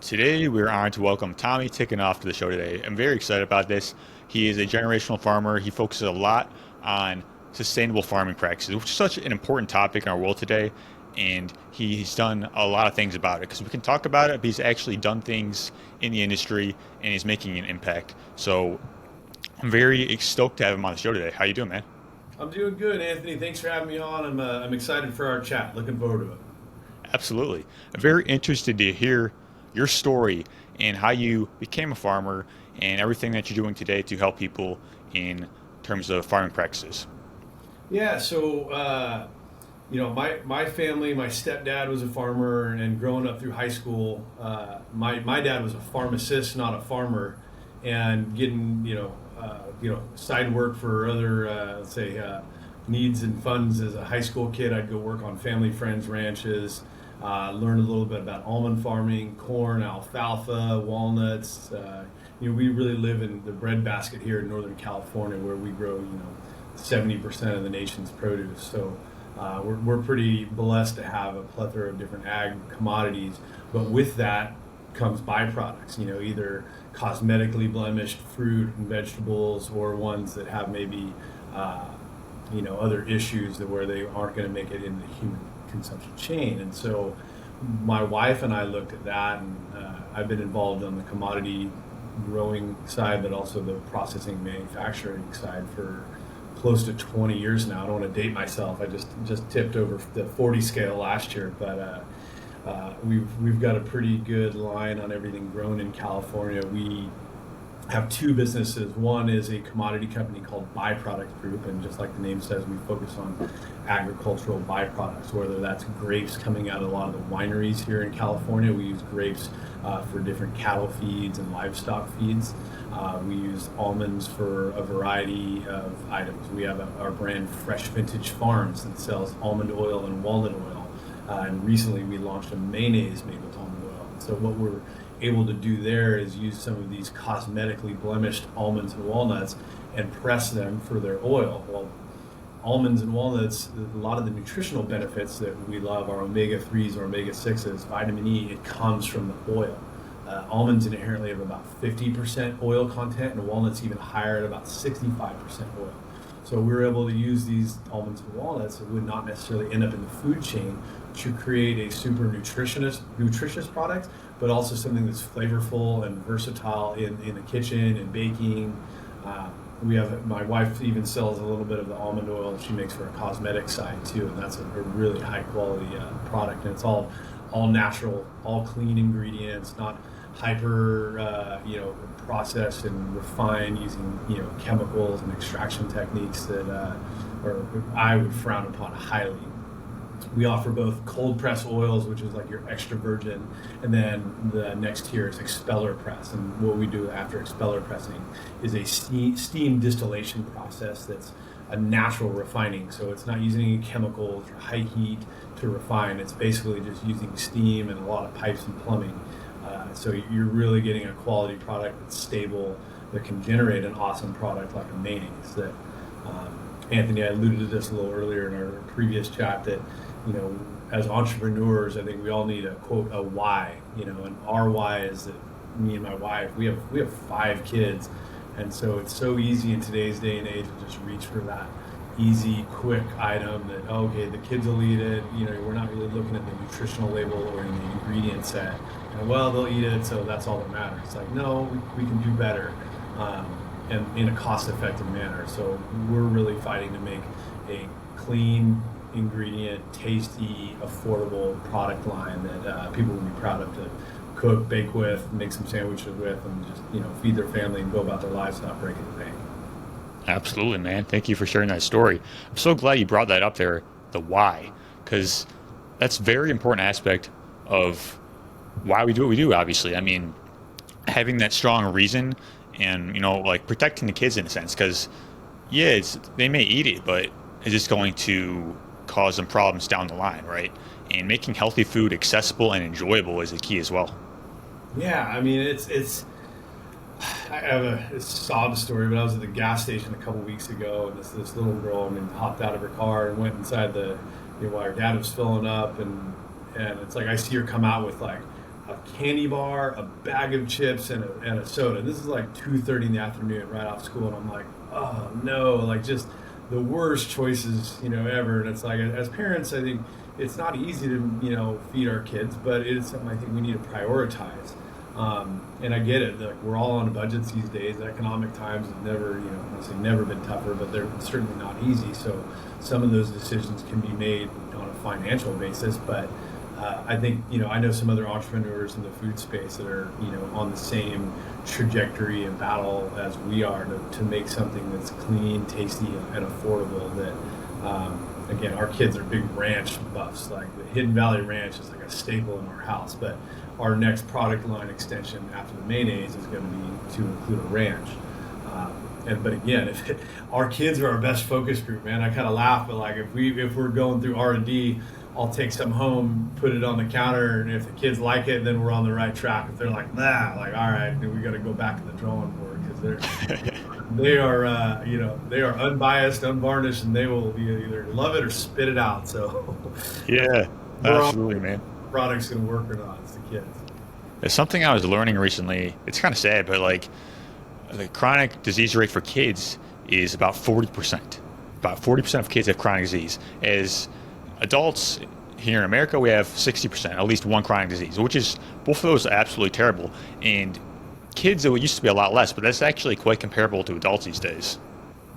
Today, we're honored to welcome Tommy Tickenoff to the show today. I'm very excited about this. He is a generational farmer. He focuses a lot on sustainable farming practices, which is such an important topic in our world today. And he's done a lot of things about it because we can talk about it, but he's actually done things in the industry and he's making an impact. So I'm very stoked to have him on the show today. How you doing, man? I'm doing good, Anthony. Thanks for having me on. I'm excited for our chat. Looking forward to it. Absolutely. I'm very interested to hear your story and how you became a farmer and everything that you're doing today to help people in terms of farming practices. Yeah. My family, my stepdad was a farmer, and growing up through high school, my dad was a pharmacist, not a farmer, and getting side work for other needs and funds as a high school kid. I'd go work on family friends' ranches. Learn a little bit about almond farming, corn, alfalfa, walnuts. We really live in the breadbasket here in Northern California, where we grow, 70% of the nation's produce. So we're pretty blessed to have a plethora of different ag commodities. But with that comes byproducts, either cosmetically blemished fruit and vegetables, or ones that have maybe, other issues that where they aren't going to make it in the human consumption chain. And so my wife and I looked at that, and I've been involved on the commodity growing side, but also the processing manufacturing side for close to 20 years now. I don't want to date myself. I just tipped over the 40 scale last year, but we've got a pretty good line on everything grown in California. We have two businesses. One is a commodity company called Byproduct Group, and just like the name says, we focus on agricultural byproducts, whether that's grapes coming out of a lot of the wineries here in California. We use grapes for different cattle feeds and livestock feeds. We use almonds for a variety of items. We have our brand Fresh Vintage Farms that sells almond oil and walnut oil. And recently we launched a mayonnaise made with almond oil. So what we're able to do there is use some of these cosmetically blemished almonds and walnuts and press them for their oil. Well, almonds and walnuts, a lot of the nutritional benefits that we love are omega-3s or omega-6s, vitamin E, it comes from the oil. Almonds inherently have about 50% oil content, and walnuts even higher at about 65% oil. So we were able to use these almonds and walnuts that would not necessarily end up in the food chain to create a super nutritious product, but also something that's flavorful and versatile in the kitchen and baking. We have my wife even sells a little bit of the almond oil she makes for a cosmetic side too, and that's a really high quality product. And it's all natural, all clean ingredients, not hyper processed and refined using chemicals and extraction techniques that or I would frown upon highly. We offer both cold press oils, which is like your extra virgin, and then the next tier is expeller press. And what we do after expeller pressing is a steam distillation process that's a natural refining. So it's not using any chemicals or high heat to refine. It's basically just using steam and a lot of pipes and plumbing. So you're really getting a quality product that's stable, that can generate an awesome product like a mayonnaise. That Anthony, I alluded to this a little earlier in our previous chat, that as entrepreneurs, I think we all need a quote, a why, and our why is that me and my wife, we have 5 kids. And so it's so easy in today's day and age to just reach for that easy, quick item that, okay, the kids will eat it. We're not really looking at the nutritional label or in the ingredient set. And well, they'll eat it, so that's all that matters. It's like, no, we can do better, and in a cost-effective manner. So we're really fighting to make a clean ingredient, tasty, affordable product line that people will be proud of to cook, bake with, make some sandwiches with, and just feed their family and go about their lives not breaking the bank. Absolutely, man. Thank you for sharing that story. I'm so glad you brought that up there, the why, because that's a very important aspect of why we do what we do, obviously. I mean, having that strong reason and, like protecting the kids in a sense, because, yeah, they may eat it, but it's just going to cause them problems down the line, right? And making healthy food accessible and enjoyable is a key as well. Yeah, I mean, I have a sob story, but I was at the gas station a couple weeks ago, and this little girl, hopped out of her car and went inside while her dad was filling up, and it's like I see her come out with like a candy bar, a bag of chips, and a soda. This is like 2:30 in the afternoon, right off school, and I'm like, oh no, like just the worst choices, ever. And it's like, as parents, I think it's not easy to, feed our kids, but it is something I think we need to prioritize. And I get it. Like, we're all on budgets these days. Economic times have never, I say never been tougher, but they're certainly not easy. So some of those decisions can be made on a financial basis. But I think, I know some other entrepreneurs in the food space that are, on the same trajectory and battle as we are to make something that's clean, tasty, and affordable. That, again, our kids are big ranch buffs. Like the Hidden Valley Ranch is like a staple in our house. But our next product line extension after the mayonnaise is going to be to include a ranch. But again, our kids are our best focus group, man. I kind of laugh, but like if we're going through R&D, I'll take some home, put it on the counter, and if the kids like it, then we're on the right track. If they're like, nah, like, all right, then we got to go back to the drawing board, because they are unbiased, unvarnished, and they will either love it or spit it out. So Yeah, absolutely, man. Product's going to work or not. It's the kids. It's something I was learning recently. It's kind of sad, but like the chronic disease rate for kids is about 40%. About 40% of kids have chronic disease. As adults here in America, we have 60%, at least one chronic disease, which is, both of those are absolutely terrible. And kids, it used to be a lot less, but that's actually quite comparable to adults these days.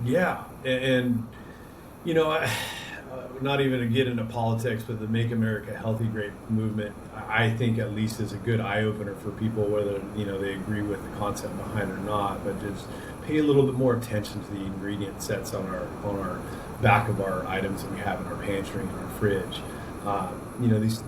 Yeah, and not even to get into politics, but the Make America Healthy Great movement, I think at least is a good eye opener for people, whether they agree with the concept behind it or not. But just pay a little bit more attention to the ingredient sets on our back of our items that we have in our pantry and our fridge.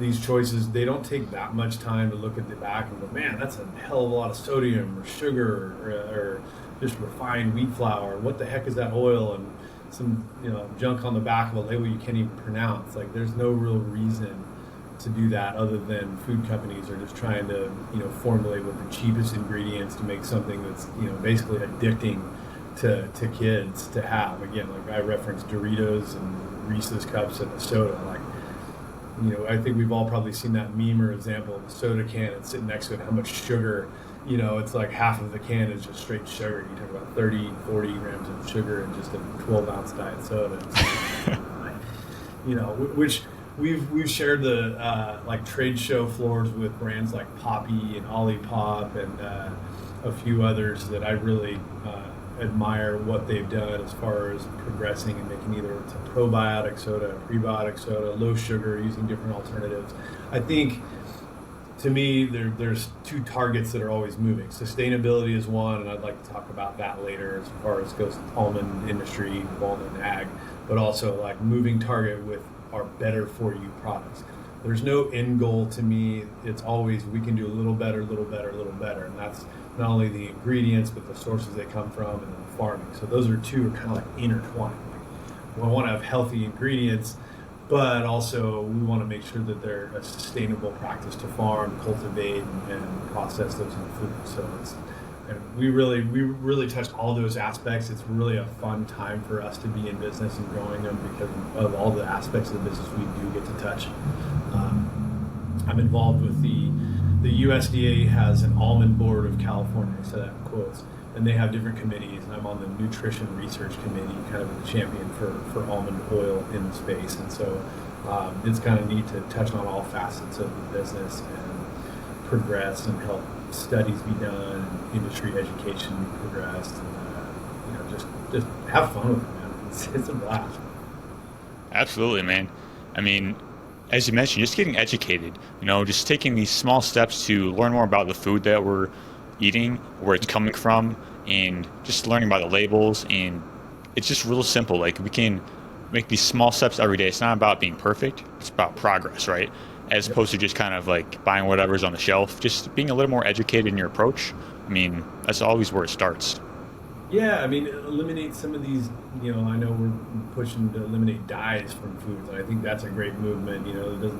These choices, they don't take that much time to look at the back and go, man, that's a hell of a lot of sodium or sugar or just refined wheat flour. What the heck is that oil? And some junk on the back of a label you can't even pronounce. Like, there's no real reason to do that, other than food companies are just trying to formulate with the cheapest ingredients to make something that's basically addicting to kids to have. Again, like I referenced Doritos and Reese's cups and a soda. Like, I think we've all probably seen that meme or example of the soda can and sitting next to it, how much sugar, it's like half of the can is just straight sugar. You talk about 30, 40 grams of sugar in just a 12-ounce diet soda. Which we've shared the like trade show floors with brands like Poppy and Olipop and a few others that I really admire what they've done as far as progressing and making either it's a probiotic soda, a prebiotic soda, low sugar, using different alternatives. I think, to me, there's two targets that are always moving. Sustainability is one, and I'd like to talk about that later as far as goes almond industry, walnut and ag, but also like moving target with our better for you products. There's no end goal to me. It's always, we can do a little better, little better, little better. And that's not only the ingredients, but the sources they come from and the farming. So those are two are kind of like intertwined. We want to have healthy ingredients, but also we want to make sure that they're a sustainable practice to farm, cultivate, and process those in food. So we really touched all those aspects. It's really a fun time for us to be in business and growing them because of all the aspects of the business we do get to touch. I'm involved with the USDA has an almond board of California, so that in quotes, and they have different committees, and I'm on the nutrition research committee, kind of a champion for almond oil in the space. And so it's kind of neat to touch on all facets of the business and progress and help studies be done and industry education be progressed, and just have fun with it, man. It's a blast. Absolutely, man. I mean, as you mentioned, just getting educated, just taking these small steps to learn more about the food that we're eating, where it's coming from, and just learning about the labels. And it's just real simple. Like, we can make these small steps every day. It's not about being perfect. It's about progress, right? As opposed to just kind of like buying whatever's on the shelf, just being a little more educated in your approach. I mean, that's always where it starts. Yeah, I mean, eliminate some of these, I know we're pushing to eliminate dyes from foods, and I think that's a great movement. It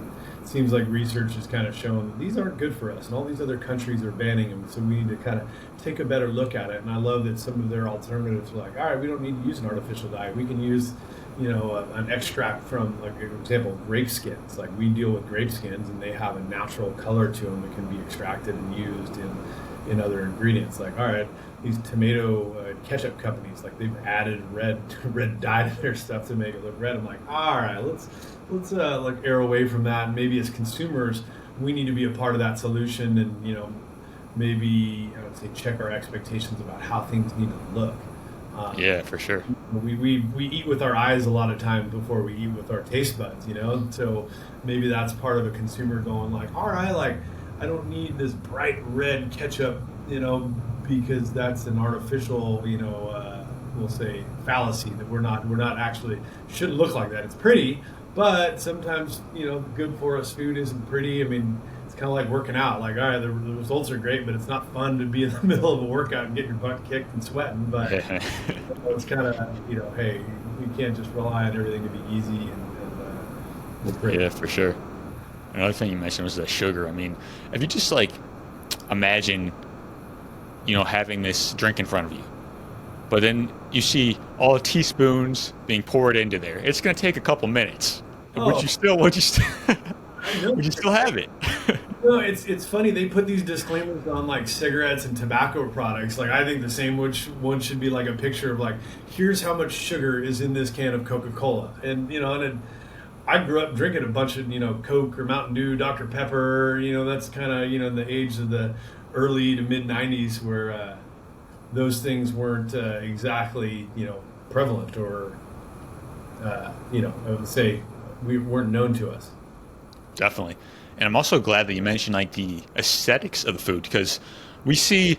seems like research has kind of shown that these aren't good for us, and all these other countries are banning them, so we need to kind of take a better look at it. And I love that some of their alternatives are like, all right, we don't need to use an artificial dye. We can use, an extract from, like, for example, grape skins. Like, we deal with grape skins, and they have a natural color to them that can be extracted and used in other ingredients. Like, all right, these tomato ketchup companies, like, they've added red dye to their stuff to make it look red. I'm like, all right, let's like, err away from that. And maybe as consumers, we need to be a part of that solution, and maybe, I would say, check our expectations about how things need to look. Yeah, for sure. We eat with our eyes a lot of times before we eat with our taste buds, so maybe that's part of a consumer going, like, all right, like, I don't need this bright red ketchup, because that's an artificial, we'll say, fallacy, that we're not actually, shouldn't look like that. It's pretty, but sometimes, good for us food isn't pretty. I mean, it's kind of like working out. Like, all right, the results are great, but it's not fun to be in the middle of a workout and get your butt kicked and sweating. But it's kind of, hey, we can't just rely on everything to be easy and look great. Yeah, for sure. Another thing you mentioned was the sugar. I mean, if you just, like, imagine, having this drink in front of you, but then you see all the teaspoons being poured into there. It's going to take a couple minutes. Oh. Would you still would you still have it? No, it's funny. They put these disclaimers on, like, cigarettes and tobacco products. Like, I think the same one should be like a picture of, like, here's how much sugar is in this can of Coca-Cola. And I grew up drinking a bunch of Coke or Mountain Dew, Dr. Pepper. That's kind of in the age of the early to mid '90s, where those things weren't exactly prevalent, or I would say we weren't known to us. Definitely. And I'm also glad that you mentioned, like, the aesthetics of the food, because we see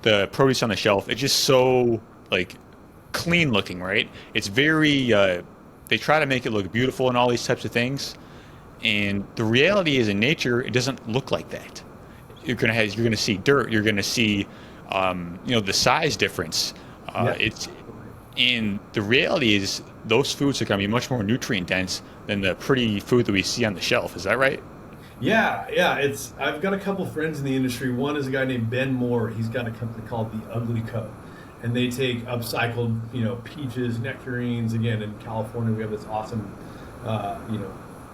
the produce on the shelf. It's just so, like, clean looking, right? It's very, they try to make it look beautiful and all these types of things. And the reality is, in nature, it doesn't look like that. You're gonna see dirt. You're gonna see, the size difference. And the reality is, those foods are gonna be much more nutrient dense than the pretty food that we see on the shelf. Is that right? Yeah. I've got a couple friends in the industry. One is a guy named Ben Moore. He's got a company called The Ugly Co. And they take upcycled, peaches, nectarines. Again, in California, we have this awesome,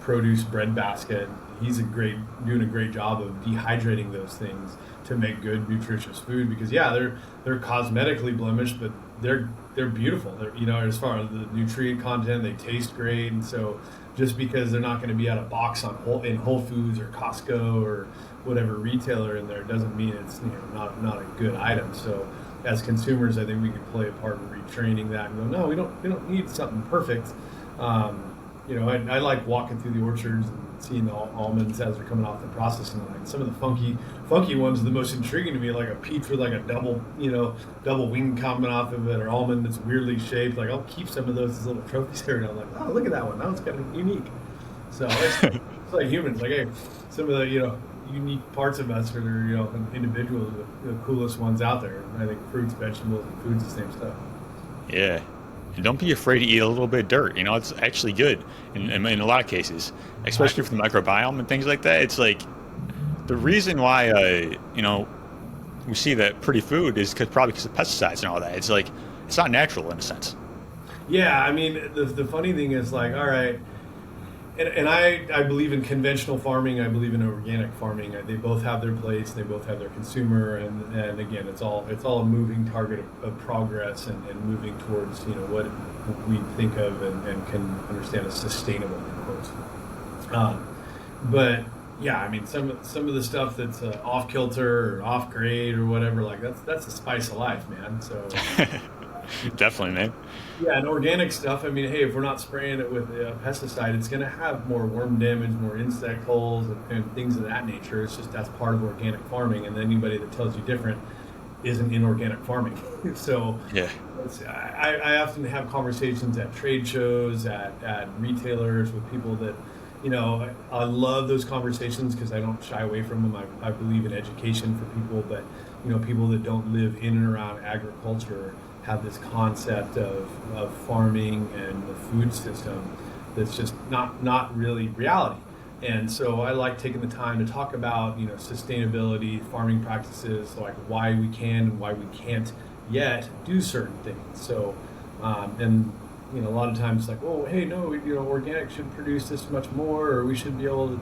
produce bread basket. He's doing a great job of dehydrating those things to make good, nutritious food. Because they're cosmetically blemished, but they're beautiful. They're, as far as the nutrient content, they taste great. And so, just because they're not going to be out of box in Whole Foods or Costco or whatever retailer in there, doesn't mean it's not a good item. So, as consumers, I think we can play a part in retraining that and go, no, we don't need something perfect. I like walking through the orchards and seeing the almonds as they're coming off the processing line. Some of the funky ones are the most intriguing to me, like a peach with, like, a double wing coming off of it, or almond that's weirdly shaped. Like, I'll keep some of those as little trophies here, and I'm like, oh, look at that one. That one's kind of unique. So it's like humans. Like, hey, some of the unique parts of us are individuals, the coolest ones out there. And I think fruits, vegetables, and food's the same stuff. Yeah. And don't be afraid to eat a little bit of dirt. It's actually good in a lot of cases, especially for the microbiome and things like that. It's like, the reason why, we see that pretty food is probably because of pesticides and all that. It's like, it's not natural in a sense. Yeah, I mean, the funny thing is, like, all right, and I believe in conventional farming. I believe in organic farming. They both have their place. They both have their consumer, and again, it's all a moving target of progress and moving towards what we think of and can understand as sustainable, in quotes. But yeah, I mean, some of the stuff that's off kilter or off grade or whatever, like, that's the spice of life, man. So. Definitely, man. Yeah, and organic stuff, I mean, hey, if we're not spraying it with pesticide, it's going to have more worm damage, more insect holes, and things of that nature. It's just, that's part of organic farming, and anybody that tells you different isn't in organic farming. So yeah, I often have conversations at trade shows, at retailers, with people that, I love those conversations because I don't shy away from them. I believe in education for people, but, people that don't live in and around agriculture have this concept of farming and the food system that's just not really reality. And so I like taking the time to talk about sustainability, farming practices, like why we can and why we can't yet do certain things. So and a lot of times it's like, oh, hey, no, organic should produce this much more, or we should be able to.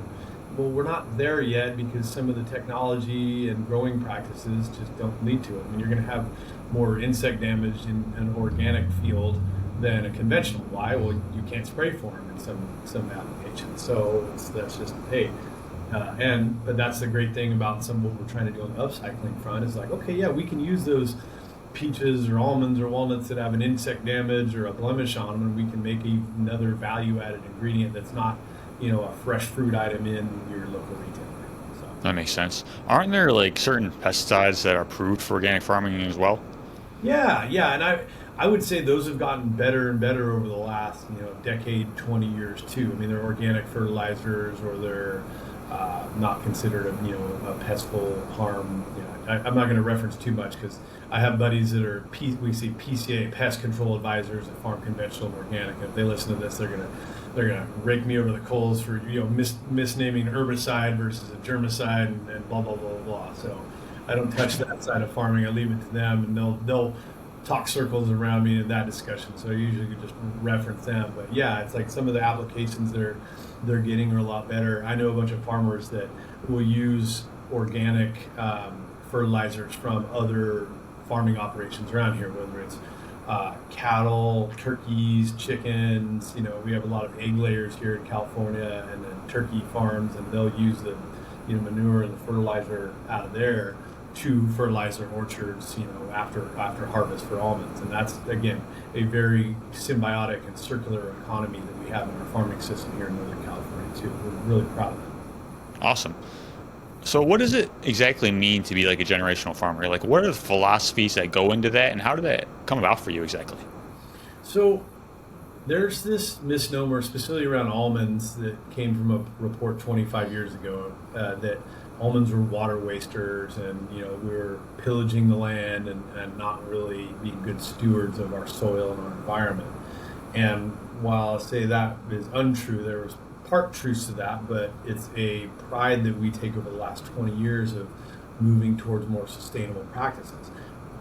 Well, we're not there yet because some of the technology and growing practices just don't lead to it. I mean, you're going to have more insect damage in an organic field than a conventional. Why? Well, you can't spray for them in some applications. So that's just, hey. But that's the great thing about some of what we're trying to do on the upcycling front is like, okay, yeah, we can use those peaches or almonds or walnuts that have an insect damage or a blemish on them, and we can make another value-added ingredient that's not, a fresh fruit item in your local retailer. So. That makes sense. Aren't there like certain pesticides that are approved for organic farming as well? Yeah, and I would say those have gotten better and better over the last decade, 20 years too. I mean, they're organic fertilizers, or they're not considered a pestful harm. I'm not going to reference too much because I have buddies that are we see PCA pest control advisors at Farm Conventional and Organic. And if they listen to this, they're gonna rake me over the coals for misnaming herbicide versus a germicide and blah blah blah blah. So I don't touch that side of farming. I leave it to them, and they'll talk circles around me in that discussion. So I usually just reference them. But yeah, it's like some of the applications they're getting are a lot better. I know a bunch of farmers that will use organic fertilizers from other farming operations around here, whether it's cattle, turkeys, chickens. We have a lot of egg layers here in California, and then turkey farms, and they'll use the manure and the fertilizer out of there to fertilize their orchards, after harvest for almonds. And that's, again, a very symbiotic and circular economy that we have in our farming system here in Northern California too. We're really proud of it. Awesome. So what does it exactly mean to be like a generational farmer? Like, what are the philosophies that go into that, and how did that come about for you exactly? So there's this misnomer, specifically around almonds, that came from a report 25 years ago, that almonds were water wasters, and we were pillaging the land and not really being good stewards of our soil and our environment. And while I say that is untrue, there was part truth to that, but it's a pride that we take over the last 20 years of moving towards more sustainable practices.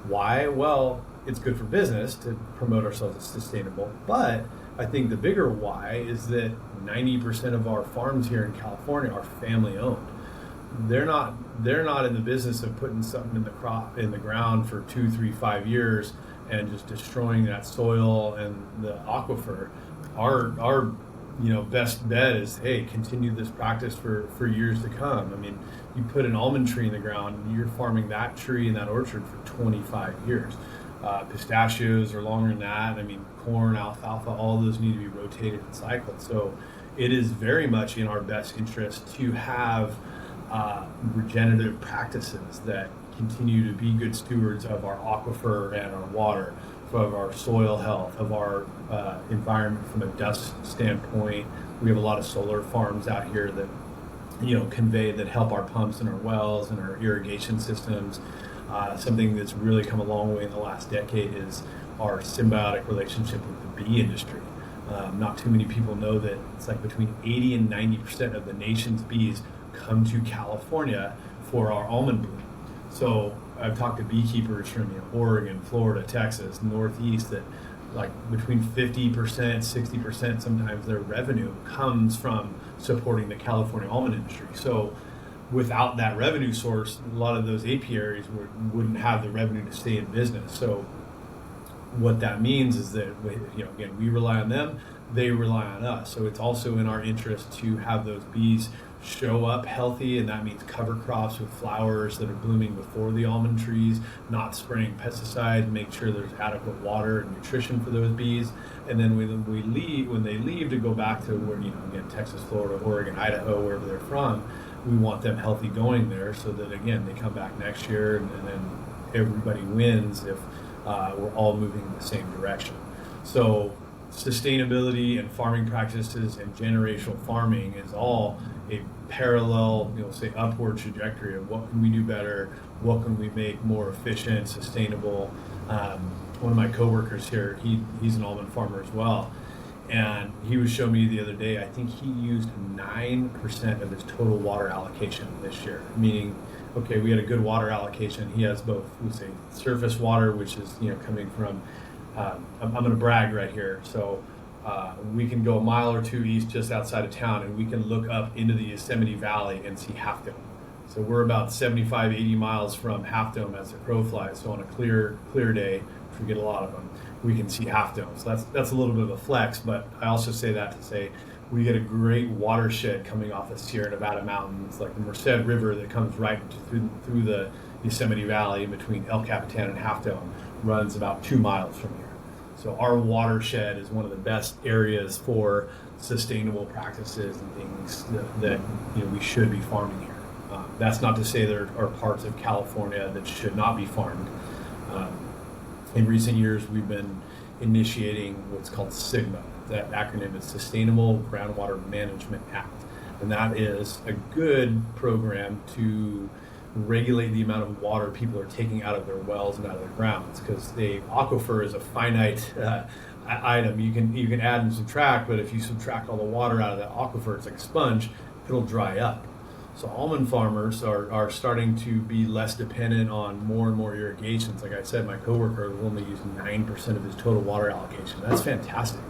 Why? Well, it's good for business to promote ourselves as sustainable, but I think the bigger why is that 90% of our farms here in California are family owned. They're not in the business of putting something in the ground for 2, 3, 5 years and just destroying that soil and the aquifer. Our best bet is, hey, continue this practice for years to come. I mean, you put an almond tree in the ground, and you're farming that tree in that orchard for 25 years. Pistachios are longer than that. I mean, corn, alfalfa, all those need to be rotated and cycled. So it is very much in our best interest to have regenerative practices that continue to be good stewards of our aquifer and our water, of our soil health, of our environment from a dust standpoint. We have a lot of solar farms out here that that help our pumps and our wells and our irrigation systems. Something that's really come a long way in the last decade is our symbiotic relationship with the bee industry. Not too many people know that it's like between 80 and 90% of the nation's bees come to California for our almond bloom. So I've talked to beekeepers from Oregon, Florida, Texas, Northeast, that like between 50%, 60% sometimes their revenue comes from supporting the California almond industry. So without that revenue source, a lot of those apiaries wouldn't have the revenue to stay in business. So what that means is that again, we rely on them, they rely on us. So it's also in our interest to have those bees show up healthy, and that means cover crops with flowers that are blooming before the almond trees, not spraying pesticides, make sure there's adequate water and nutrition for those bees. And then when they leave to go back to where, again, Texas, Florida, Oregon, Idaho, wherever they're from, we want them healthy going there so that, again, they come back next year and then everybody wins if we're all moving in the same direction. So sustainability and farming practices and generational farming is all a parallel, say upward trajectory of what can we do better, what can we make more efficient, sustainable. One of my coworkers here, he's an almond farmer as well, and he was showing me the other day, I think he used 9% of his total water allocation this year, meaning, okay, we had a good water allocation. He has both, we say, surface water, which is coming from I'm going to brag right here. So we can go a mile or two east just outside of town, and we can look up into the Yosemite Valley and see Half Dome. So we're about 75, 80 miles from Half Dome as the crow flies. So on a clear day, which we get a lot of them, we can see Half Dome. So that's a little bit of a flex, but I also say that to say we get a great watershed coming off the Sierra Nevada mountains, like the Merced River that comes right through the Yosemite Valley between El Capitan and Half Dome, runs about 2 miles from here. So our watershed is one of the best areas for sustainable practices and things that we should be farming here. That's not to say there are parts of California that should not be farmed. In recent years, we've been initiating what's called SGMA. That acronym is Sustainable Groundwater Management Act. And that is a good program to regulate the amount of water people are taking out of their wells and out of their grounds, because the aquifer is a finite item. You can add and subtract, but if you subtract all the water out of that aquifer, it's like a sponge, it'll dry up. So almond farmers are starting to be less dependent on more and more irrigations. Like I said, my coworker will only use 9% of his total water allocation. That's fantastic.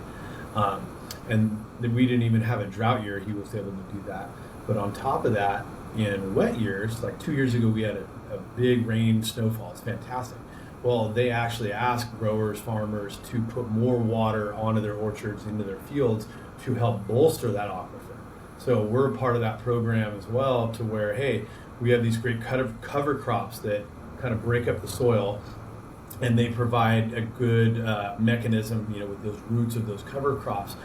And we didn't even have a drought year. He was able to do that. But on top of that, in wet years, like 2 years ago, we had a big rain snowfall. It's fantastic. Well, they actually ask growers, farmers to put more water onto their orchards, into their fields, to help bolster that aquifer. So we're a part of that program as well, to where, hey, we have these great cover crops that kind of break up the soil, and they provide a good mechanism, with those roots of those cover crops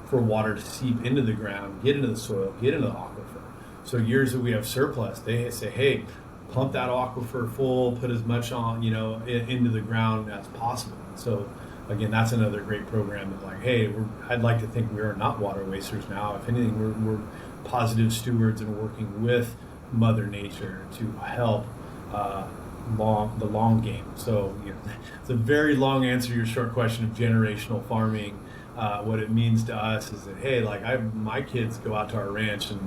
for water to seep into the ground, get into the soil, get into the aquifer. So years that we have surplus, they say, hey, pump that aquifer full, put as much on, into the ground as possible. So again, that's another great program. Of like, hey, I'd like to think we are not water wasters now. If anything, we're positive stewards and working with Mother Nature to help the long game. So it's a very long answer to your short question of generational farming. What it means to us is that, hey, like my kids go out to our ranch, and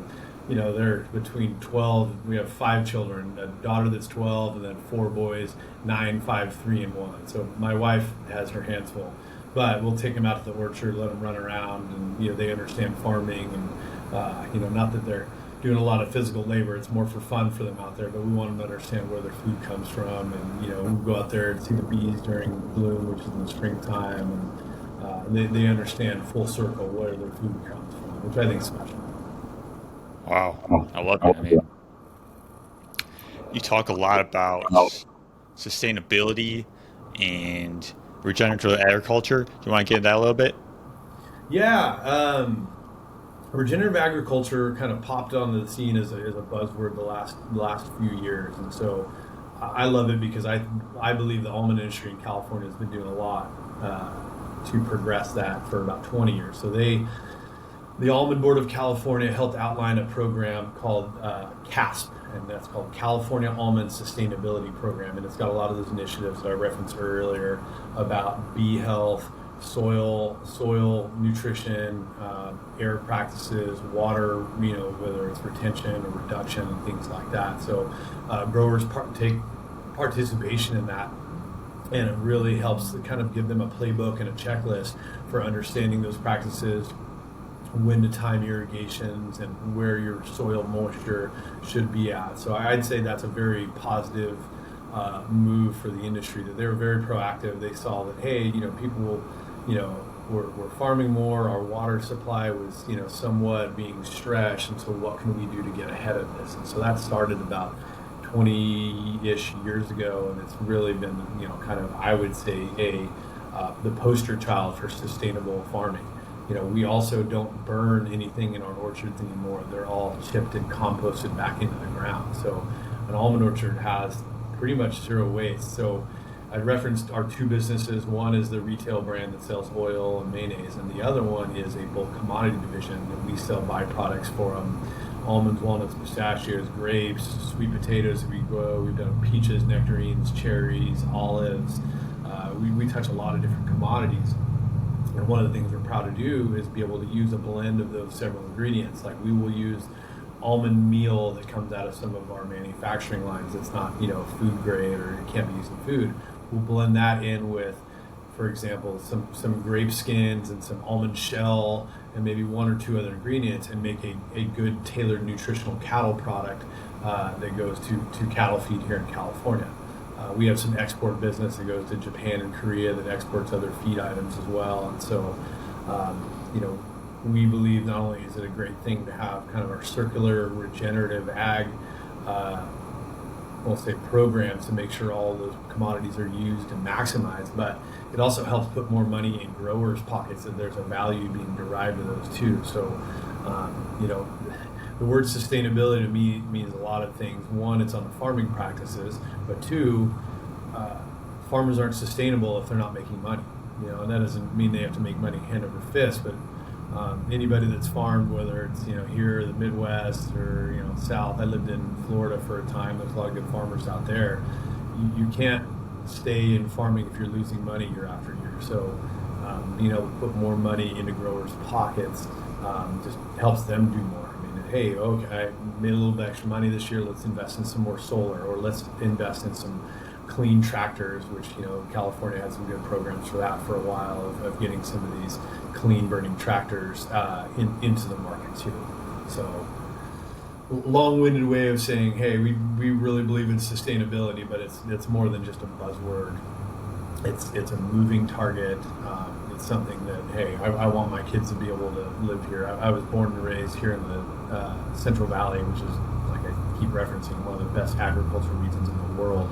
they're between 12. We have 5 children, a daughter that's 12, and then 4 boys, 9, 5, 3, and 1. So my wife has her hands full. But we'll take them out to the orchard, let them run around, and they understand farming, and not that they're doing a lot of physical labor. It's more for fun for them out there. But we want them to understand where their food comes from, and we go out there and see the bees during bloom, which is in the springtime, and they understand full circle where their food comes from, which I think is special. Wow, I love that. I mean, you talk a lot about sustainability and regenerative agriculture. Do you want to get into that a little bit? Yeah, regenerative agriculture kind of popped onto the scene as a buzzword the last few years, and so I love it because I believe the almond industry in California has been doing a lot to progress that for about 20 years. So the Almond Board of California helped outline a program called CASP, and that's called California Almond Sustainability Program, and it's got a lot of those initiatives that I referenced earlier about bee health, soil nutrition, air practices, water, whether it's retention or reduction and things like that. So growers take participation in that, and it really helps to kind of give them a playbook and a checklist for understanding those practices, when to time irrigations, and where your soil moisture should be at. So I'd say that's a very positive move for the industry, that they were very proactive. They saw that, hey, people we're farming more, our water supply was, somewhat being stretched, and so what can we do to get ahead of this? And so that started about 20-ish years ago, and it's really been, kind of, I would say, the poster child for sustainable farming. We also don't burn anything in our orchards anymore. They're all chipped and composted back into the ground. So an almond orchard has pretty much zero waste. So I referenced our 2 businesses. One is the retail brand that sells oil and mayonnaise, and the other one is a bulk commodity division that we sell byproducts for them. Almonds, walnuts, pistachios, grapes, sweet potatoes that we grow. We've done peaches, nectarines, cherries, olives. We touch a lot of different commodities. And one of the things we're proud to do is be able to use a blend of those several ingredients. Like we will use almond meal that comes out of some of our manufacturing lines. It's not, food grade, or it can't be used in food. We'll blend that in with for example, some grape skins and some almond shell and maybe one or two other ingredients, and make a good tailored nutritional cattle product that goes to cattle feed here in California. We have some export business that goes to Japan and Korea that exports other feed items as well. And so, we believe not only is it a great thing to have kind of our circular regenerative ag, we'll say programs to make sure all those commodities are used and maximized, but it also helps put more money in growers' pockets, and there's a value being derived to those too. So, the word sustainability to me means a lot of things. One, it's on the farming practices, but two, farmers aren't sustainable if they're not making money. And that doesn't mean they have to make money hand over fist, but anybody that's farmed, whether it's here, the Midwest, or South. I lived in Florida for a time. There's a lot of good farmers out there. You can't stay in farming if you're losing money year after year. So, put more money into growers' pockets just helps them do more. Hey, okay, I made a little bit extra money this year. Let's invest in some more solar, or let's invest in some clean tractors, which California had some good programs for that for a while, of getting some of these clean burning tractors into the market too. So, long-winded way of saying, hey, we really believe in sustainability, but it's more than just a buzzword. It's a moving target. It's something that, hey, I want my kids to be able to live here. I was born and raised here in the Central Valley, which is, like I keep referencing, one of the best agricultural regions in the world.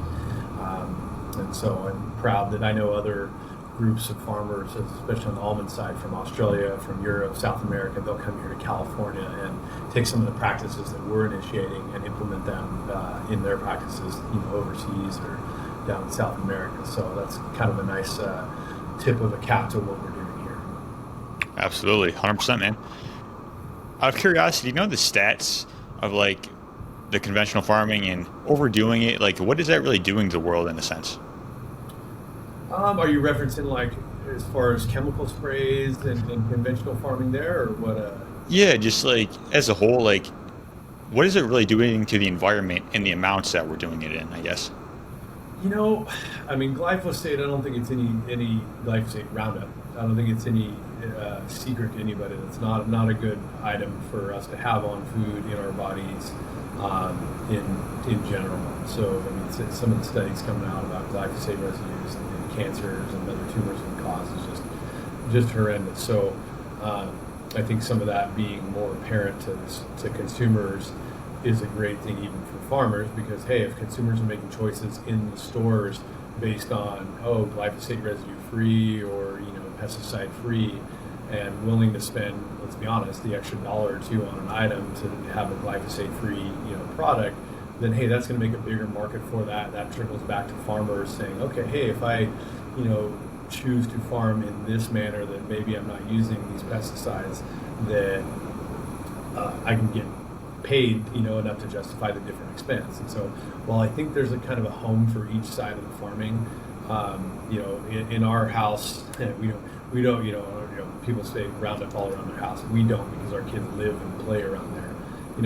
And so I'm proud that I know other groups of farmers, especially on the almond side, from Australia, from Europe, South America. They'll come here to California and take some of the practices that we're initiating and implement them in their practices, overseas or down in South America. So that's kind of a nice tip of the cap to what we're doing here. Absolutely, 100%, man. Out of curiosity, the stats of the conventional farming and overdoing it? What is that really doing to the world in a sense? Are you referencing as far as chemical sprays and conventional farming there, or what? Yeah, just as a whole, what is it really doing to the environment in the amounts that we're doing it in, I guess? Glyphosate, I don't think it's any glyphosate Roundup. I don't think it's any secret to anybody. It's not a good item for us to have on food in our bodies in general. So, some of the studies coming out about glyphosate residues and cancers and other tumors it can cause is just horrendous. So, I think some of that being more apparent to consumers is a great thing even for farmers, because hey, if consumers are making choices in the stores based on glyphosate residue free or pesticide free, and willing to spend, let's be honest, the extra $1 or $2 on an item to have a glyphosate free product, then hey, that's going to make a bigger market for that. That trickles back to farmers saying, okay, hey, if I choose to farm in this manner, that maybe I'm not using these pesticides, that I can get paid enough to justify the different expense. And so while I think there's a kind of a home for each side of the farming, in our house, we don't people say Roundup all around their house. We don't, because our kids live and play around there.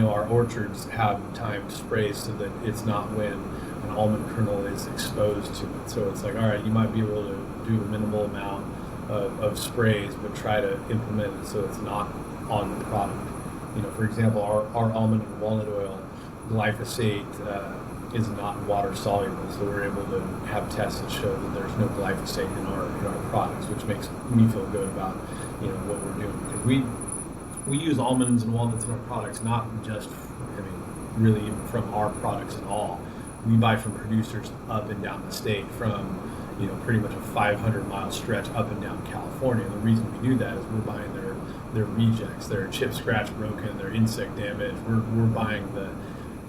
Our orchards have timed sprays so that it's not when an almond kernel is exposed to it. So it's all right, you might be able to do a minimal amount of sprays, but try to implement it so it's not on the product. For example, our almond and walnut oil, glyphosate is not water soluble, so we're able to have tests that show that there's no glyphosate in our products, which makes me feel good about what we're doing, because we use almonds and walnuts in our products, not just really even from our products at all. We buy from producers up and down the state, from pretty much a 500-mile stretch up and down California. And the reason we do that is we're buying their rejects, their chip, scratch, broken, their insect damage. We're buying the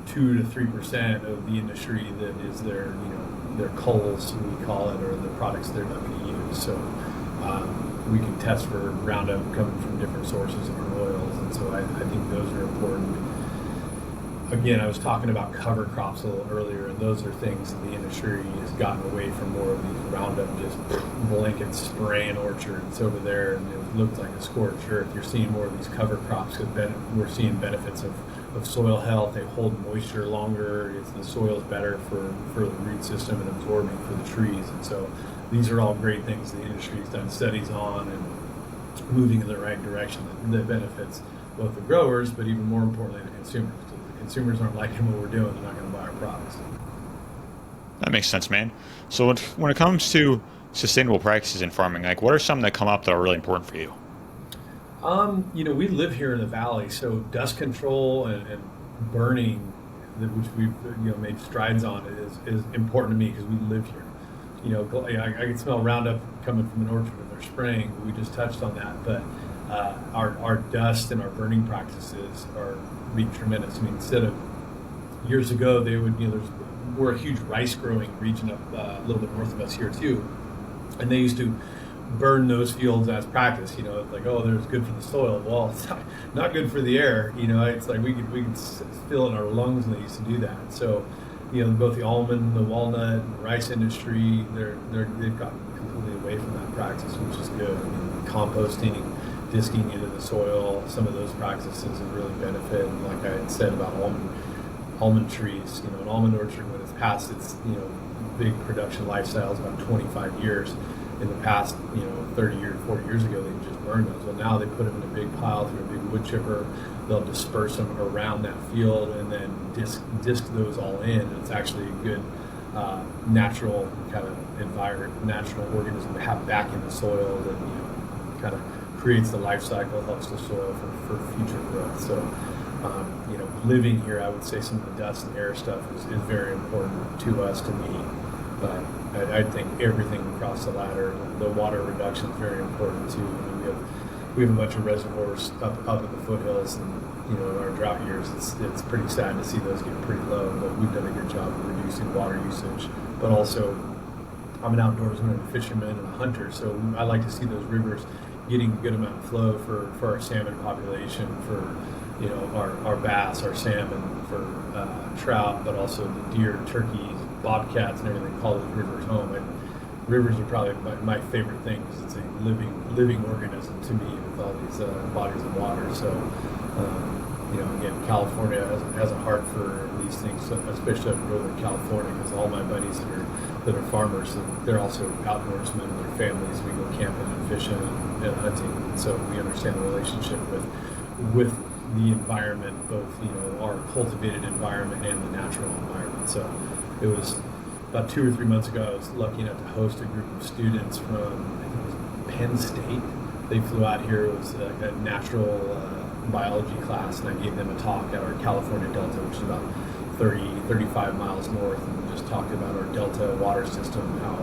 2 to 3% of the industry that is their culls, we call it, or the products they're not going to use. So we can test for Roundup coming from different sources in our oils, and so I think those are important. Again, I was talking about cover crops a little earlier, and those are things that the industry has gotten away from, more of these Roundup just blanket spraying orchards over there, and it looked like a scorched earth. You're seeing more of these cover crops, because we're seeing benefits of of soil health. They hold moisture longer. The soil's better for the root system and absorbing for the trees. And so these are all great things the industry's done studies on and moving in the right direction that benefits both the growers, but even more importantly, the consumers. If the consumers aren't liking what we're doing, they're not going to buy our products. That makes sense, man. So when it comes to sustainable practices in farming, like what are some that come up that are really important for you? We live here in the valley, so dust control and burning, which we've made strides on, is important to me because we live here. I can smell Roundup coming from an orchard when they're spraying. We just touched on that, but our dust and our burning practices are being tremendous. I mean, instead of years ago, they would we're a huge rice growing region up a little bit north of us here too, and they used to burn those fields as practice. It's like, oh, there's good for the soil. Well, it's not good for the air. It's like we could feel it in our lungs, and they used to do that. So, both the almond, the walnut, and the rice industry, they've gotten completely away from that practice, which is good. I mean, composting, disking into the soil, some of those practices have really benefited. And like I had said about almond trees, an almond orchard when it's past its big production lifestyle is about 25 years. In the past, 30 years, 40 years ago, they just burned those. Well, now they put them in a big pile through a big wood chipper. They'll disperse them around that field and then disc those all in. And it's actually a good natural kind of environment, natural organism to have back in the soil that kind of creates the life cycle, helps the soil for future growth. So, living here, I would say some of the dust and air stuff is very important to us, to me. But I think everything across the ladder, the water reduction is very important too. We have a bunch of reservoirs up in the foothills, and in our drought years, it's pretty sad to see those get pretty low. But we've done a good job of reducing water usage. But also, I'm an outdoorsman and a fisherman and a hunter, so I like to see those rivers getting a good amount of flow for our salmon population, for our bass, our salmon, for trout, but also the deer, turkeys, bobcats, and everything. Call those rivers home. And rivers are probably my favorite thing because it's a living organism to me with all these bodies of water. So, again, California has a heart for these things, especially up in Northern California, because all my buddies that are farmers, they're also outdoorsmen and their families. We go camping and fishing and hunting, and so we understand the relationship with the environment, both our cultivated environment and the natural environment. So it was about 2 or 3 months ago, I was lucky enough to host a group of students from, I think it was Penn State. They flew out here. It was a natural biology class, and I gave them a talk at our California Delta, which is about 35 miles north, and we just talked about our Delta water system, how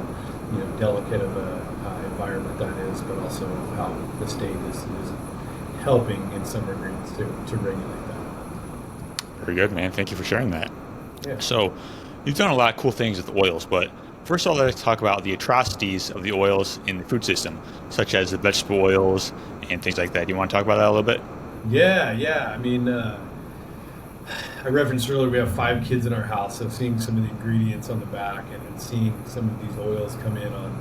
delicate of a environment that is, but also how the state is helping in some agreements to regulate that. Very good, man. Thank you for sharing that. Yeah. So you've done a lot of cool things with oils, but first of all, let's talk about the atrocities of the oils in the food system, such as the vegetable oils and things like that. Do you want to talk about that a little bit? Yeah. I mean, I referenced earlier we have 5 kids in our house, so seeing some of the ingredients on the back and seeing some of these oils come in on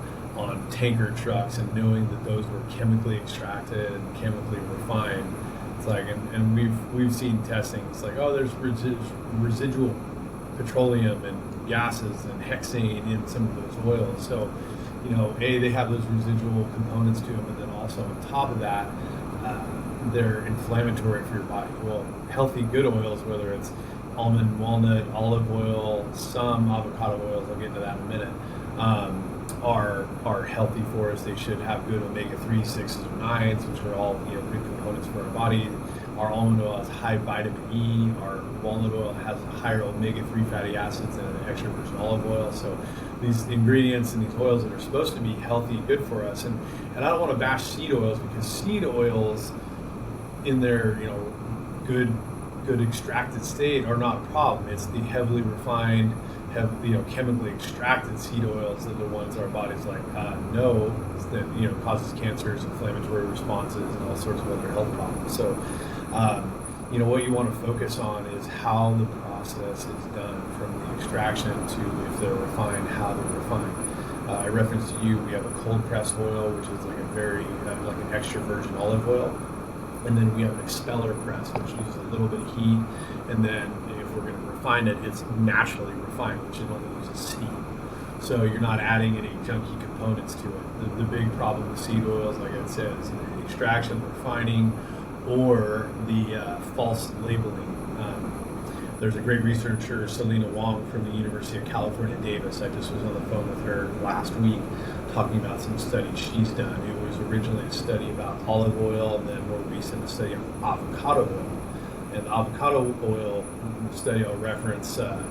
tanker trucks and knowing that those were chemically extracted and chemically refined, it's like, and we've seen testing. It's like, oh, there's residual petroleum and gases and hexane in some of those oils. So, they have those residual components to them, and then also on top of that, they're inflammatory for your body. Well, healthy, good oils, whether it's almond, walnut, olive oil, some avocado oils, I'll get into that in a minute, are healthy for us. They should have good omega-3, 6s, or 9s, which are all good components for our body. Our almond oil has high vitamin E. Our walnut oil has higher omega-3 fatty acids than an extra virgin olive oil. So these ingredients and these oils that are supposed to be healthy, good for us. And I don't want to bash seed oils, because seed oils in their good extracted state are not a problem. It's the heavily refined, chemically extracted seed oils that are the ones our body's like, no, that causes cancers, inflammatory responses, and all sorts of other health problems. So, what you want to focus on is how the process is done, from the extraction to, if they're refined, how they're refined. I referenced to you, we have a cold press oil, which is like a very like an extra virgin olive oil. And then we have an expeller press, which uses a little bit of heat. And then if we're going to refine it, it's naturally refined, which it only uses steam. So you're not adding any junky components to it. The big problem with seed oils, like I said, is the extraction, refining, or the false labeling. There's a great researcher, Selena Wong from the University of California, Davis. I just was on the phone with her last week talking about some studies she's done. It was originally a study about olive oil, and then more recent a study on avocado oil. And the avocado oil study I'll reference, I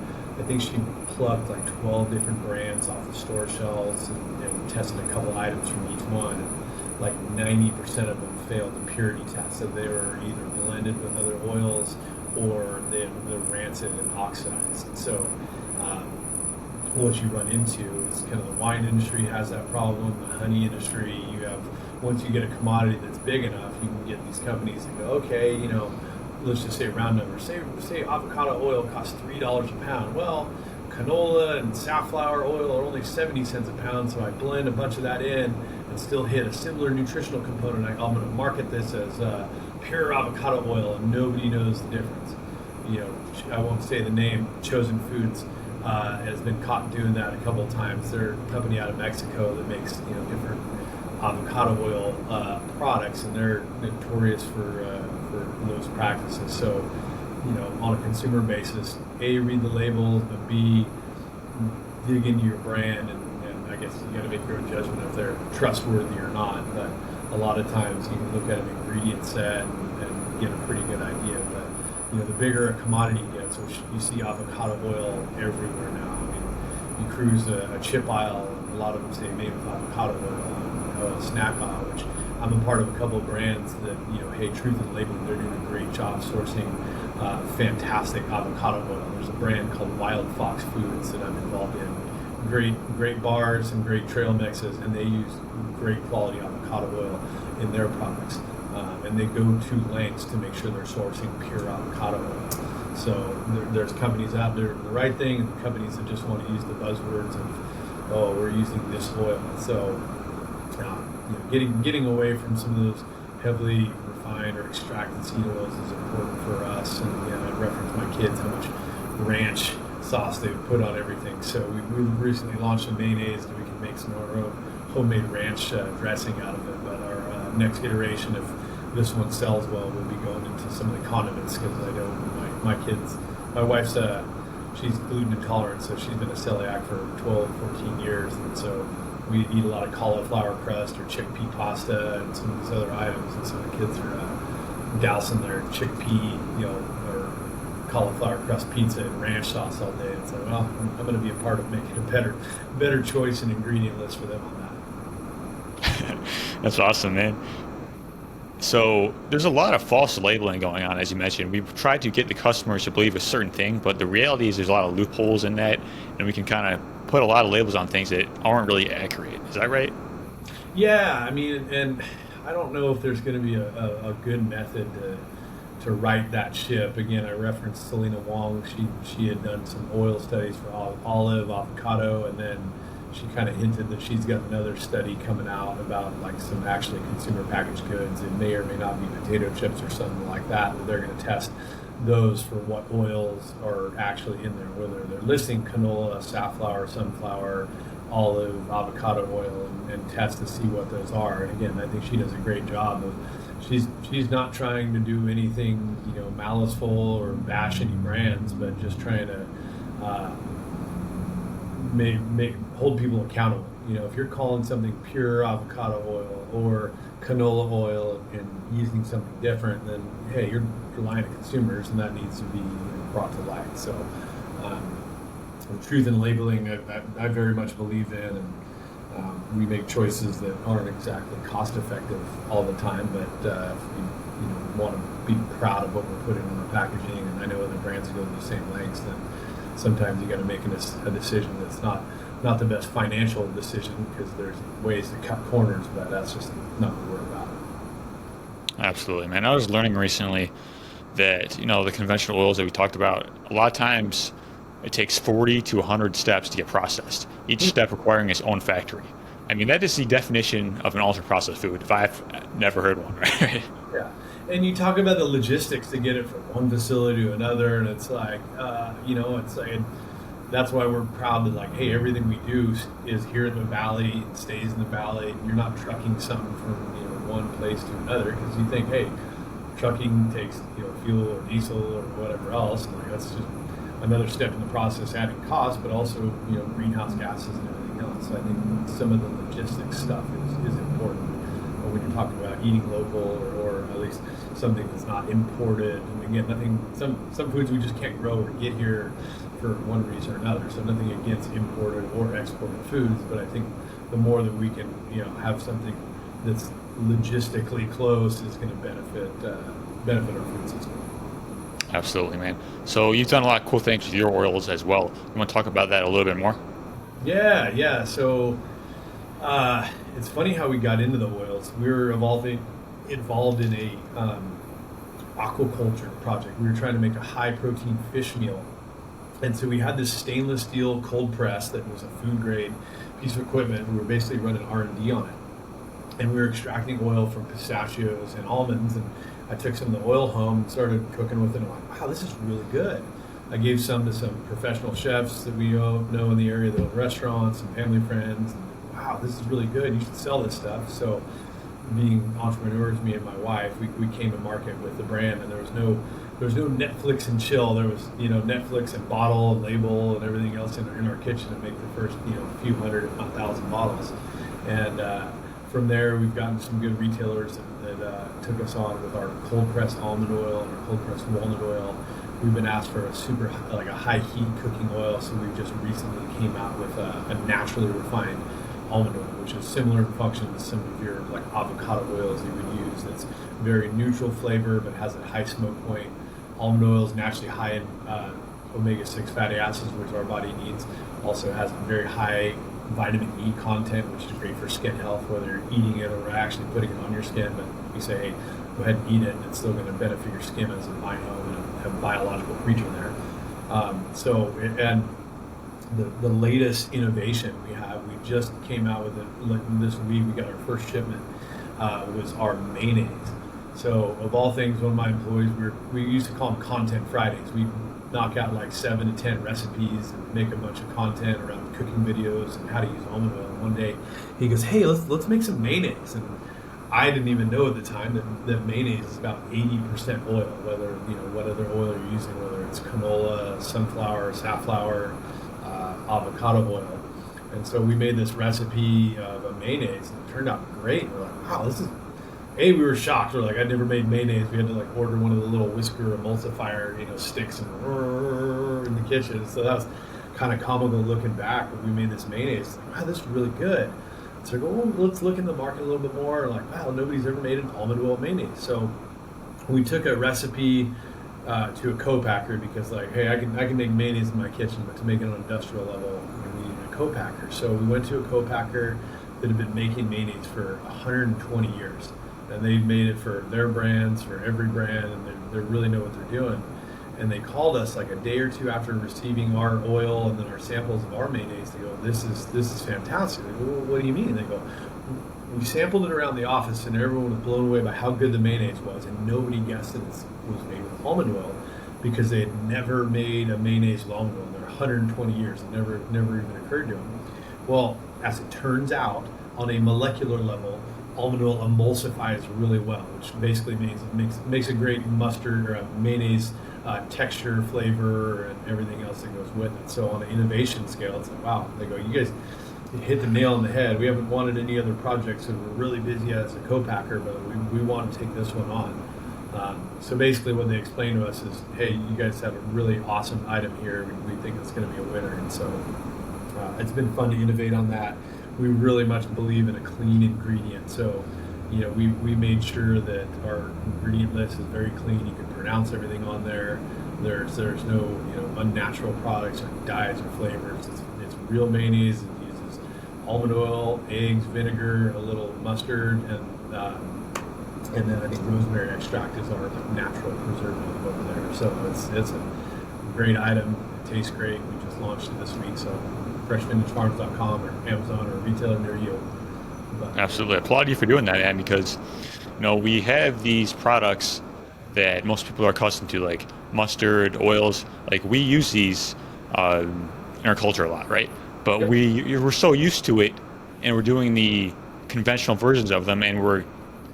think she plucked like 12 different brands off the store shelves and tested a couple items from each one. And like 90% of them failed the purity test. So they were either blended with other oils or they're rancid and oxidized. So what you run into is kind of the wine industry has that problem, the honey industry. You have, once you get a commodity that's big enough, you can get these companies that go, okay, let's just say round numbers. Say avocado oil costs $3 a pound. Well, canola and safflower oil are only 70 cents a pound, so I blend a bunch of that in and still hit a similar nutritional component. I'm going to market this as pure avocado oil, and nobody knows the difference. I won't say the name. Chosen Foods has been caught doing that a couple of times. They're a company out of Mexico that makes different avocado oil products, and they're notorious for those practices. So, on a consumer basis, A, read the labels, but B, dig into your brand, and I guess you got to make your own judgment if they're trustworthy or not. But a lot of times you can look at an ingredient set and get a pretty good idea. But the bigger a commodity gets, which you see avocado oil everywhere now. I mean, you cruise a chip aisle, and a lot of them say made with avocado oil, a snack aisle, which I'm a part of a couple of brands that, hey, Truth in Labeling, they're doing a great job sourcing fantastic avocado oil. There's a brand called Wild Fox Foods that I'm involved in. Great bars and great trail mixes, and they use great quality avocado oil in their products. And they go to lengths to make sure they're sourcing pure avocado oil. So there's companies out there doing the right thing, and companies that just want to use the buzzwords of, oh, we're using this oil. So getting away from some of those heavily refined or extracted seed oils is important for us. And again, I reference my kids how much ranch sauce they put on everything. So we recently launched a mayonnaise that we can make some of our own homemade ranch dressing out of it. But our next iteration, if this one sells well, we'll be going into some of the condiments, because I know my kids, my wife's she's gluten intolerant, so she's been a celiac for 12, 14 years, and so we eat a lot of cauliflower crust or chickpea pasta and some of these other items, and so the kids are dousing their chickpea, or cauliflower crust pizza and ranch sauce all day. And so, well, I'm going to be a part of making a better choice and ingredient list for them on that. That's awesome, man. So there's a lot of false labeling going on, as you mentioned. We've tried to get the customers to believe a certain thing, but the reality is there's a lot of loopholes in that, and we can kind of put a lot of labels on things that aren't really accurate. Is that right? Yeah, I mean, and I don't know if there's going to be a good method to right that ship. Again, I referenced Selena Wong. She had done some oil studies for olive, avocado, and then she kind of hinted that she's got another study coming out about like some actually consumer packaged goods. It may or may not be potato chips or something like that, but they're going to test those for what oils are actually in there, whether they're listing canola, safflower, sunflower, olive, avocado oil, and test to see what those are. And again, I think she does a great job of, she's not trying to do anything, maliceful or bash any brands, but just trying to hold people accountable. If you're calling something pure avocado oil or canola oil and using something different, then hey, you're lying to consumers, and that needs to be brought to light. So, truth in labeling, I very much believe in, and we make choices that aren't exactly cost effective all the time, but if we want to be proud of what we're putting on the packaging, and I know other brands go to the same lengths, then sometimes you got to make a decision that's not the best financial decision, because there's ways to cut corners, but that's just not what we're about. Absolutely, man. I was learning recently that, the conventional oils that we talked about, a lot of times it takes 40 to 100 steps to get processed, each step requiring its own factory. I mean, that is the definition of an ultra-processed food, if I've never heard one, right? Yeah. and you talk about the logistics to get it from one facility to another, and it's like, it's like, that's why we're proud that, like, hey, everything we do is here in the valley, and stays in the valley. You're not trucking something from one place to another, because you think, hey, trucking takes fuel or diesel or whatever else, and like that's just another step in the process, adding cost, but also greenhouse gases and everything else. So I think some of the logistics stuff is important when you're talking about eating local, or at least something that's not imported. And again, some foods we just can't grow or get here for one reason or another. So nothing against imported or exported foods, but I think the more that we can have something that's logistically close is going to benefit our food system. Absolutely, man. So you've done a lot of cool things with your oils as well. You want to talk about that a little bit more? Yeah. So it's funny how we got into the oils. We were involved in a aquaculture project. We were trying to make a high protein fish meal, and so we had this stainless steel cold press that was a food grade piece of equipment. We were basically running R&D on it, and we were extracting oil from pistachios and almonds. And I took some of the oil home and started cooking with it. And I'm like, wow, this is really good. I gave some to some professional chefs that we know in the area that own restaurants and family friends. And, wow, this is really good. You should sell this stuff. So, being entrepreneurs, me and my wife, we came to market with the brand, and there was no Netflix and chill. There was Netflix and bottle and label and everything else in our kitchen to make the first few hundred, if not 1,000 bottles. And from there, we've gotten some good retailers that took us on with our cold pressed almond oil and our cold pressed walnut oil. We've been asked for a high heat cooking oil, so we just recently came out with a naturally refined almond oil, which is similar in function to some of your like avocado oils you would use. That's very neutral flavor but has a high smoke point. Almond oil is naturally high in omega-6 fatty acids, which our body needs. Also has very high vitamin E content, which is great for skin health, whether you're eating it or actually putting it on your skin. But we say, hey, go ahead and eat it, and it's still going to benefit your skin as a a biological creature there. And the latest innovation we have, we just came out with it this week. We got our first shipment, was our mayonnaise. So of all things, one of my employees, we used to call them Content Fridays. We knock out like 7 to 10 recipes and make a bunch of content around cooking videos and how to use almond oil. And one day he goes, hey, let's make some mayonnaise. And I didn't even know at the time that mayonnaise is about 80% oil, whether what other oil you're using, whether it's canola, sunflower, safflower, avocado oil. And so we made this recipe of a mayonnaise, and it turned out great. We're like, wow, we were shocked. We're like, I'd never made mayonnaise. We had to like order one of the little whisker emulsifier, sticks in the kitchen. So that was kind of comical looking back. But we made this mayonnaise. Like, wow, this is really good. So I go, well, let's look in the market a little bit more. Like, wow, nobody's ever made an almond oil mayonnaise. So we took a recipe to a co-packer, because like, hey, I can make mayonnaise in my kitchen, but to make it on an industrial level, we need a co-packer. So we went to a co-packer that had been making mayonnaise for 120 years. And they made it for their brands, for every brand, and they really know what they're doing. And they called us like a day or two after receiving our oil and then our samples of our mayonnaise. They go, this is fantastic. They go, well, what do you mean? They go, we sampled it around the office, and everyone was blown away by how good the mayonnaise was, and nobody guessed that it was made with almond oil, because they had never made a mayonnaise with almond oil in their 120 years. It never even occurred to them. Well, as it turns out, on a molecular level, almond oil emulsifies really well, which basically means it makes a great mustard or a mayonnaise texture, flavor, and everything else that goes with it. So on an innovation scale, it's like, wow, they go, you guys hit the nail on the head. We haven't wanted any other projects, so we're really busy as a co-packer, but we want to take this one on. So basically what they explained to us is, hey, you guys have a really awesome item here. We think it's going to be a winner. And so it's been fun to innovate on that. We really much believe in a clean ingredient. So, we made sure that our ingredient list is very clean. You can pronounce everything on there. There's no unnatural products or dyes or flavors. It's real mayonnaise. It uses almond oil, eggs, vinegar, a little mustard, and then I think rosemary extract is our natural preservative over there. So it's a great item. It tastes great. We just launched it this week. So freshvintagefarms.com or Amazon or a retailer near you. Absolutely. I applaud you for doing that, man, because we have these products that most people are accustomed to, like mustard, oils. Like we use these in our culture a lot, right? But Yep. we're so used to it, and we're doing the conventional versions of them, and we're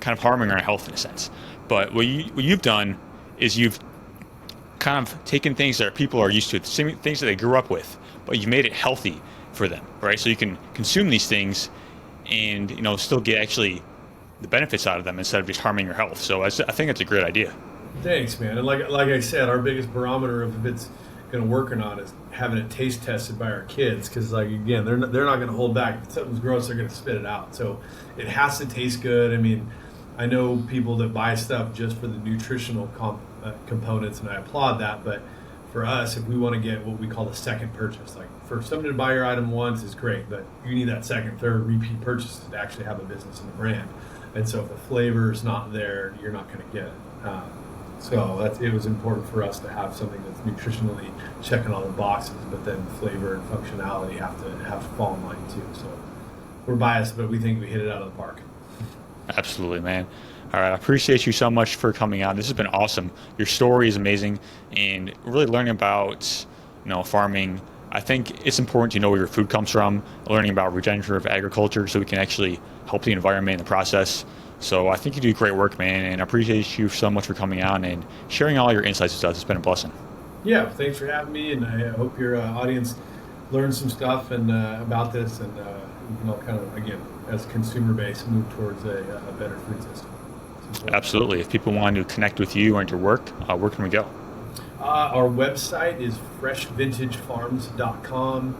kind of harming our health in a sense. But what you've done is you've kind of taken things that people are used to, the same things that they grew up with, but you made it healthy for them, right? So you can consume these things and still get actually the benefits out of them instead of just harming your health. So I think it's a great idea. Thanks, man. And like I said, our biggest barometer of if it's going to work or not is having it taste tested by our kids. Because like again, they're not going to hold back. If something's gross, they're going to spit it out. So it has to taste good. I mean, I know people that buy stuff just for the nutritional components, and I applaud that. But for us, if we want to get what we call the second purchase, like for somebody to buy your item once is great, but you need that second, third, repeat purchases to actually have a business and a brand. And so if the flavor is not there, you're not going to get it. It was important for us to have something that's nutritionally checking all the boxes, but then flavor and functionality have to fall in line too. So we're biased, but we think we hit it out of the park. Absolutely, man. All right, I appreciate you so much for coming on. This has been awesome. Your story is amazing, and really learning about farming. I think it's important to know where your food comes from, learning about regenerative agriculture so we can actually help the environment in the process. So I think you do great work, man, and I appreciate you so much for coming on and sharing all your insights with us. It's been a blessing. Yeah, thanks for having me, and I hope your audience learned some stuff and about this, and we can all kind of, again, as a consumer base, move towards a better food system. Absolutely. If people want to connect with you and your work, where can we go? Our website is freshvintagefarms.com.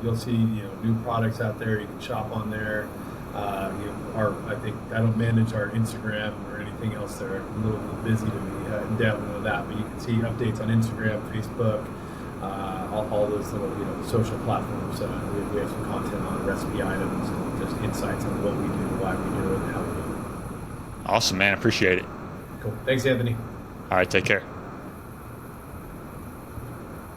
You'll see new products out there. You can shop on there. I don't manage our Instagram or anything else. They're a little bit busy to be dabbling with that, but you can see updates on Instagram, Facebook, all those little social platforms. We have some content on recipe items and just insights on what we do, why we do it, and how we do it. Awesome, man. Appreciate it. Cool. Thanks, Anthony. All right, take care.